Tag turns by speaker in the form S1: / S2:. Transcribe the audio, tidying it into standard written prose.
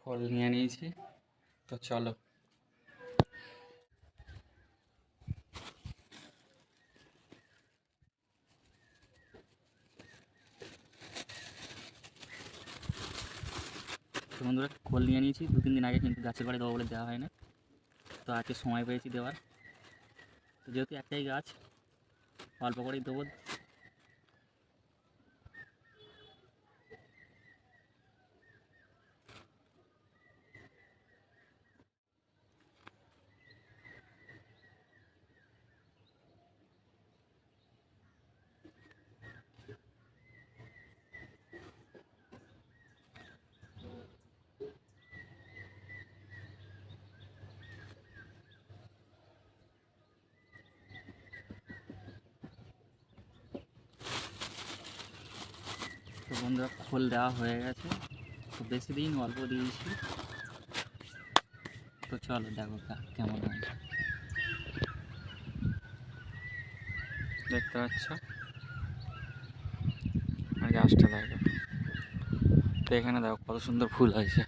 S1: খোল নিয়ে নিয়েছি, তো চলো। বন্ধুরা খোল নিয়ে নিয়েছি 2-3 দিন আগে, কিন্তু গাছের বাড়ি দেবো বলে দেওয়া হয় না। তো আজকে সময় পেয়েছি দেওয়ার, তো যেহেতু একটাই গাছ অল্প করেই দেবো। তো বন্ধুরা খোল দেওয়া হয়ে গেছে, তো বেশি দিন অল্প দিয়েছি। তো চলো দেখো কেমন হয়। দেখতে পাচ্ছ আর গাছটা দেখো, তো এখানে দেখো কত সুন্দর ফুল হয়েছে।